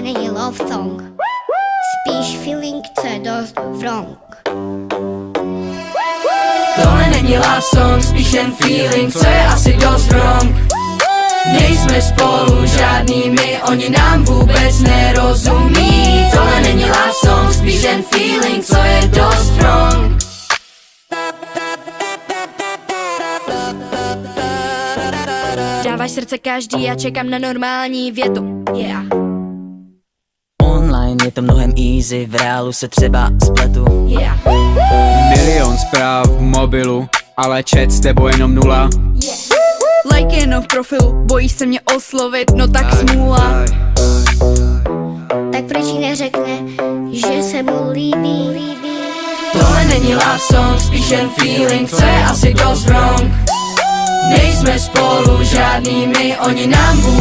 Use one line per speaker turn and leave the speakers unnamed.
není love song, spíš feeling, co je dost wrong.
Tohle není love song, spíš jen feeling, co je asi dost wrong. Nejsme spolu žádný my, oni nám vůbec nerozumí. Tohle není love song, spíš jen feeling, co je dost wrong.
Dáváš srdce každý a čekám na normální větu, yeah.
Online je to mnohem easy, v reálu se třeba spletu,
Yeah.
Milion zpráv v mobilu, ale chat s tebou jenom nula.
Like jenom v profilu, bojíš se mě oslovit, no tak smůla.
Tak proč jí neřekne, že se mu líbí?
Tohle není love song, spíš jen feeling, co je asi dost wrong. Nejsme spolu žádný my, oni nám vůbec